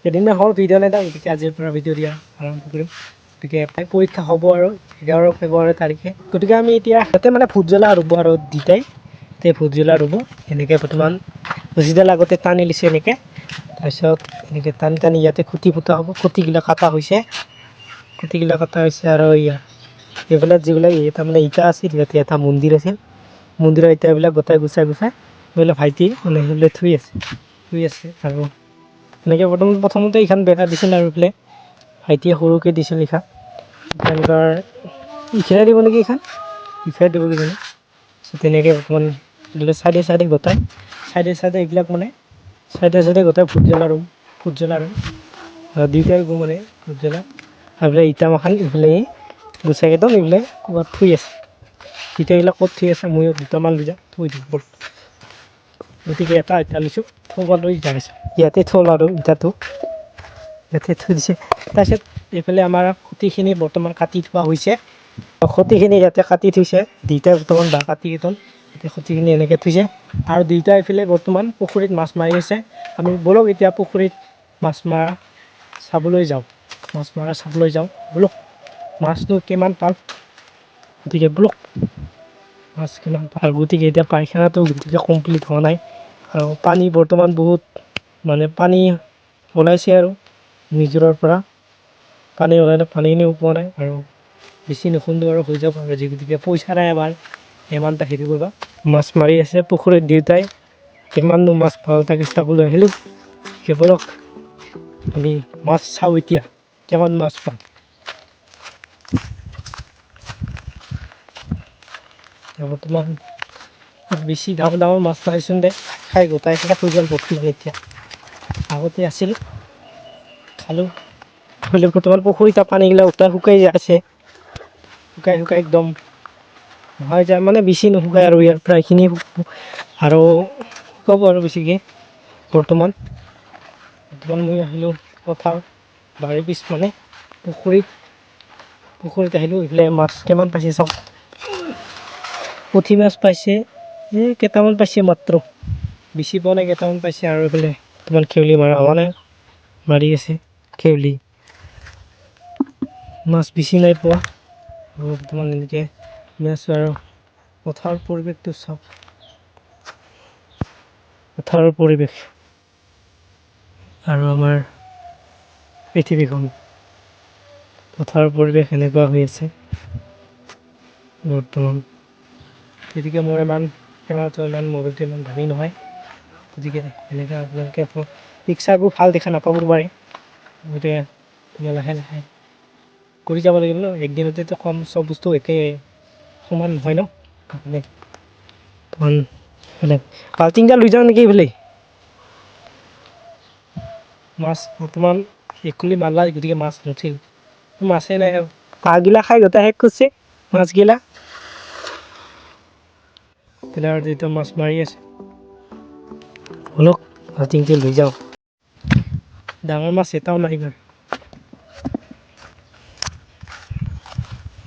কেইদিনমান হ'ল ভিডিঅ' নাই তাৰ, গতিকে আজিৰ পৰা ভিডিঅ' দিয়া আৰম্ভ কৰিম। গতিকে পৰীক্ষা হ'ব আৰু 11 ফেব্ৰুৱাৰী তাৰিখে। গতিকে আমি এতিয়া ইয়াতে মানে ভোট জ্বলা ৰুব আৰু দুটাই তে ভোট জ্বলা ৰুব। এনেকৈ বৰ্তমান যিডাল আগতে টানি লৈছে এনেকৈ, তাৰপিছত এনেকৈ টানি টানি ইয়াতে খুঁটি পুতা হ'ব। খুঁটিগিলা কটা হৈছে, খুঁটিগিলা কটা হৈছে আৰু এইবিলাক যিবিলাক তাৰমানে ইটা আছিল, ইয়াতে এটা মন্দিৰ আছিল, মন্দিৰৰ ইটাবিলাক গোটাই গুচাই এইবিলাক ভাইটি মানে সেইবিলাক থৈ আছে আৰু এনেকৈ বৰ্তমান প্ৰথমতে এইখন বেৰা দিছিল আৰু এইফালে ভাইটিয়ে সৰুকৈ দিছিল এইখন। তেনেকুৱা ইফালে দিব নেকি, এইখন ইফালে দিব কিজানি। তেনেকৈ বৰ্তমান চাইডে চাইডে গোটাই চাইডে এইবিলাক মানে চাইডে গোটাই ভোট জ্বলা ৰুম দুয়োটাই ৰুব মানে ভোট জ্বলা। আৰু এইফালে ইটা মাখান এইফালে গুচাই একদম এইফালে ক'ৰবাত থৈ আছে। ইটাবিলাক ক'ত থৈ আছে ময়ো দুটামান লৈ যাম থৈ দিম বল। গতিকে এটা ইটা লৈছোঁ থবলৈ যাইছোঁ, ইয়াতে থ'ল আৰু ইটাটো ইয়াতে থৈ দিছে। তাৰপিছত এইফালে আমাৰ খুঁটিখিনি বৰ্তমান কাটি থোৱা হৈছে, খুঁটিখিনি ইয়াতে কাটি থৈছে দুয়োটাই বৰ্তমান বাঁহ কাটি একদম ইয়াতে খুঁটিখিনি এনেকৈ থৈছে। আৰু দুয়োটাই এইফালে বৰ্তমান পুখুৰীত মাছ মাৰি আছে। আমি ব'লক এতিয়া পুখুৰীত মাছ মৰা চাবলৈ যাওঁ ব'লক। মাছটো কিমান পাম, গতিকে ব'লক মাছ কিমান পাম। গতিকে এতিয়া পায়খানাটো গতিকে কমপ্লিট হোৱা নাই আৰু পানী বৰ্তমান বহুত মানে পানী ওলাইছে আৰু নিজৰৰ পৰা পানী ওলাইছে, পানীখিনিও পোৱা নাই আৰু বেছি নুখুন্দো আৰু হৈ যাব আৰু গতিকে পইচা নাই আমাৰ ইমান এটা হেৰি কৰিবা। মাছ মাৰি আছে পুখুৰীত দুয়োটাই, কিমাননো মাছ পাওঁ তাকে চাবলৈ আহিলোঁ। ব'লক আমি মাছ চাওঁ এতিয়া কিমান মাছ পাম। বৰ্তমান বেছি ডাঙৰ মাছ পাইছোন দে, খাই গোটাই শেষ হৈ গ'ল বৰ্তমান। এতিয়া আগতে আছিল খালোঁ, বৰ্তমান পুখুৰীত পানীগিলা উটাই শুকাই আছে, শুকাই একদম নোহোৱা যায় মানে বেছি নুশুকাই আৰু ইয়াৰ পৰা এইখিনি আৰু শুকাব আৰু বেছিকৈ। বৰ্তমান মই আহিলোঁ পথাৰ বাৰীৰ পিছ মানে পুখুৰীত আহিলোঁ। এইফালে মাছ কিমান পাইছে চাওক, পুঠি মাছ পাইছে কেইটামান পাইছে মাত্ৰ, বেছি পোৱা নাই, কেইটামান পাইছে। আৰু এইফালে বৰ্তমান খেৱলি মাৰা হোৱা নাই, মাৰি আছে খেৱলি, মাছ বেছি নাই পোৱা। বৰ্তমান এনেকৈ আছোঁ আৰু পথাৰৰ পৰিৱেশটো চাওক, পথাৰৰ পৰিৱেশ আৰু আমাৰ পৃথিৱীখন, পথাৰৰ পৰিৱেশ এনেকুৱা হৈ আছে বৰ্তমান। গতিকে মোৰ কেমেৰাটো মোবাইলটো ইমান দামী নহয়, গতিকে এনেকৈ আপোনালোকে পিকচাৰবোৰ ভাল দেখা নাপাব পাৰে। গতিকে লাহে লাহে কৰি যাব লাগিব ন, একদিনতেতো চব বস্তু একে সমান নহয় ন। মানে বাল্টিংটা লৈ যাওঁ নেকি এইফালে, মাছ বৰ্তমান ভেকুলী মাৰলা, গতিকে মাছ নুঠিল, মাছেই নাই আৰু হাঁহগিলা খাই গোটেই শেষ কৰিছে মাছগিলা। আৰু যেতিয়া মাছ মাৰি আছে ব'লক বাল্টিংটো লৈ যাওঁ, ডাঙৰ মাছ এটাও নাই ইমান।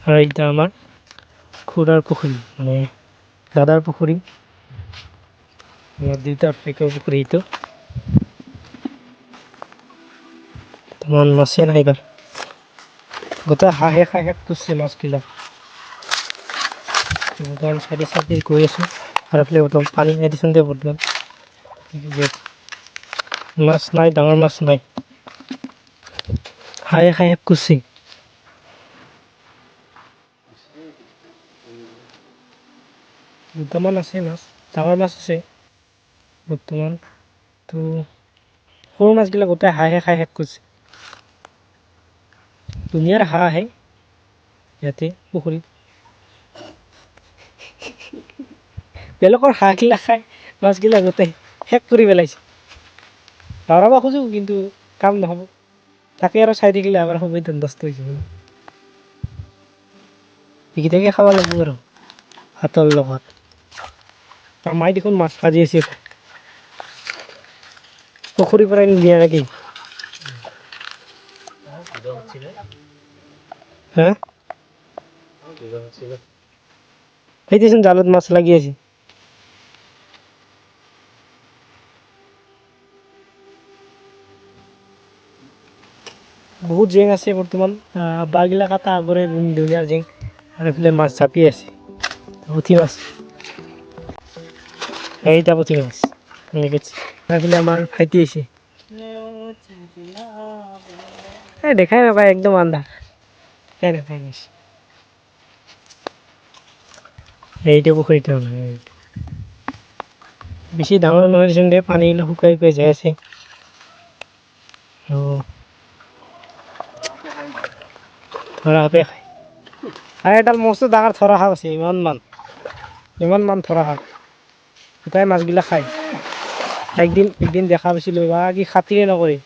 আৰু এইটা আমাৰ খুৰাৰ পুখুৰী মানে দাদাৰ পুখুৰী, আমাৰ দেউতাৰ পুখুৰী এইটো। ইমান মাছেই নাই এইবাৰ, গোটেই হাঁহে খাই শেষ কৰিছে মাছবিলাক। চাইডে গৈ আছোঁ আৰু এইফালে বৰ্তমান পানী নাই দিচোন দে বৰ্তমান, মাছ নাই, ডাঙৰ মাছ নাই, হাঁহে খাই শেষ কৰিছে। দুটামান আছে মাছ, ডাঙৰ মাছ আছে বৰ্তমান, তো সৰু মাছবিলাক গোটেই হাঁহে খাই শেষ কৰিছে। দুনিয়াৰ হাঁহ আহে ইয়াতে পুখুৰীত, বেলেগৰ হাঁহগিলা খাই মাছগিলা গোটেই শেষ কৰি পেলাইছে। ধৰাব খোজোঁ কিন্তু কাম নহ'ব, তাকে আৰু চাই থাকিলে আমাৰ সময়টো নষ্ট হৈ যাব। এইকেইটাকে খাব লাগিব আৰু ভাতৰ লগত। মায়ে দেখোন মাছ ভাজি আছে, পুখুৰীৰ পৰাই নিয়া নেকি? হা সেইটোচোন জালত মাছ লাগি আছে। বহুত জেং আছে বৰ্তমান বাঁহগিলা কাটা আগৰে ধুনীয়া জেং আৰু এইফালে মাছ জাপি আছে পুঠি মাছ এইটা পুঠি মাছ এইফালে আমাৰ ভাইটি আছে এই দেখাই নাপায় একদম আন্ধাৰ দেখাই গৈছে এইটো পুখুৰীটো বেছি ডাঙৰ নহয় দেচোন দে পানীগিলা শুকাই শুকাই যাই আছে আৰু ধৰা সাপে খায় আৰু এডাল মস্ত ডাঙৰ ধৰা সাপ আছে ইমান মান ধৰা সাপ শুকাই মাছগিলা খায় একদিন দেখা পাইছিলোঁ বা কি খাতিৰে নকৰে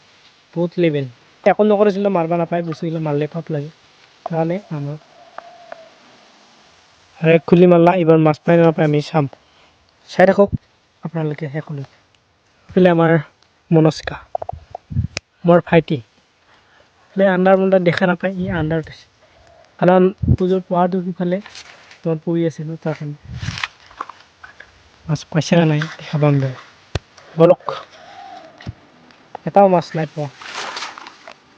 বহুত লেবেল একো নকৰিছিলোঁ মাৰিব নাপায় বস্তুগিলা মাৰিলে পাপ লাগে সেইকাৰণে আমাৰ আৰু এক খুলি মাৰলা এইবাৰ মাছ পাই নাপায় আমি চাম চাই থাকক আপোনালোকে শেষলৈ এইফালে আমাৰ মনস্কা মোৰ ভাইটি এইফালে আন্ধাৰ মুন্ধাৰ দেখা নাপায় ই আন্ধাৰত আছে কাৰণ পুজোৰ পোৱাটো সিফালে তোমাৰ পৰি আছে ন তাৰ কাৰণে মাছ পাইছে নে নাই দেখা পাম দে বলক এটাও মাছ নাই পোৱা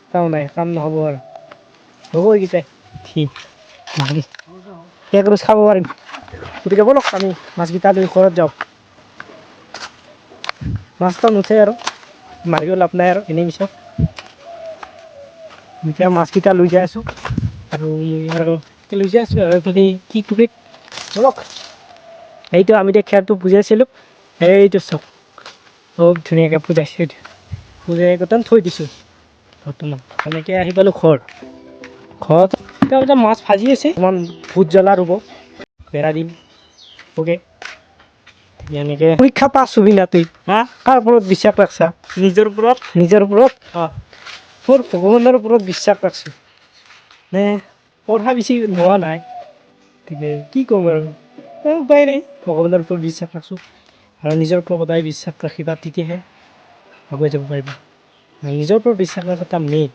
এটাও নাই কাম নহ'ব আৰু হ'ব এইকেইটাই ঠিক এক ৰোজ খাব পাৰিম গতিকে বলক আমি মাছকেইটা লৈ ঘৰত যাওঁ মাছটো নুঠে আৰু মাৰিও লাভ নাই আৰু এনেই মিছক এতিয়া মাছকেইটা লৈ যাই আছোঁ আৰু লৈ যাই আছোঁ আৰু এইফালে কি পুখুৰীত বলক এইটো আমি এতিয়া খেৰটো বুজাইছিলোঁ এইটো চক খুব ধুনীয়াকৈ বুজাইছোঁ এইটো বুজাই একদম থৈ দিছোঁ বৰ্তমান এনেকৈ আহি পালোঁ ঘৰত এতিয়া মাছ ভাজি আছে অকণমান ভোট জ্বলা ৰুব বেৰা দিম অ'কে এনেকৈ পৰীক্ষা পাছ হবি না তুই হা কাৰ ওপৰত বিশ্বাস ৰাখছা নিজৰ ওপৰত অঁ মোৰ ভগৱানৰ ওপৰত বিশ্বাস ৰাখছোঁ নে পঢ়া বেছি নোহোৱা নাই গতিকে কি ক'ম আৰু উপায় নাই ভগৱানৰ ওপৰত বিশ্বাস ৰাখছোঁ আৰু নিজৰ ওপৰত সদায় বিশ্বাস ৰাখিবা তেতিয়াহে আগুৱাই যাব পাৰিবা নিজৰ ওপৰত বিশ্বাস ৰখাটো মেইন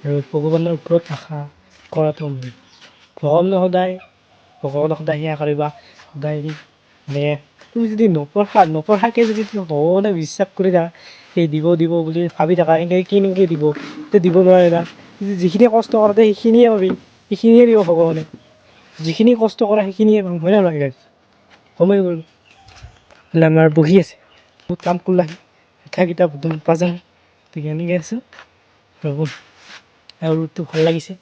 আৰু ভগৱানৰ ওপৰত আশা কৰাটো মেইন ভগৱানক সদায় সেয়া কৰিবা সদায় মানে তুমি যদি নপঢ়াকৈ যদি তুমি ভগৱানে বিশ্বাস কৰি থাকা সেই দিব বুলি ভাবি থাকা এনেকৈ কেনেকৈ দিব তেতিয়া দিব নোৱাৰে না যিখিনি কষ্ট কৰোঁতে সেইখিনিয়ে পাবি সেইখিনিয়ে দিব ভগৱানে যিখিনি কষ্ট কৰা সেইখিনিয়ে পাম হয় নহয় গাইজ সময় গ'ল বোলে আমাৰ বহি আছে বহুত কাম কৰিলাহি কথাকেইটা নাপাজানো গতিকে এনেকৈ আছোঁ আৰু ভাল লাগিছে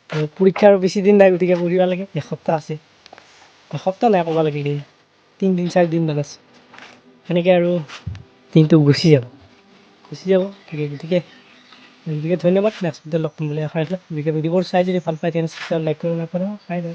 আৰু পৰীক্ষাৰ বেছি দিন নাই গতিকে পঢ়িব লাগে এসপ্তাহ আছে এসপ্তাহ নাই ক'ব লাগিলে 3 দিন 4 দিন মান আছে সেনেকৈ আৰু দিনটো গুচি যাব গতিকে ধন্যবাদ নেক্সট ভিডিঅ' লগ পাম বুলি আশা ৰাখিলোঁ ভিডিঅ'বোৰ চাই যদি ভাল পায় তেনে লাইক কৰিব নাপাহৰিব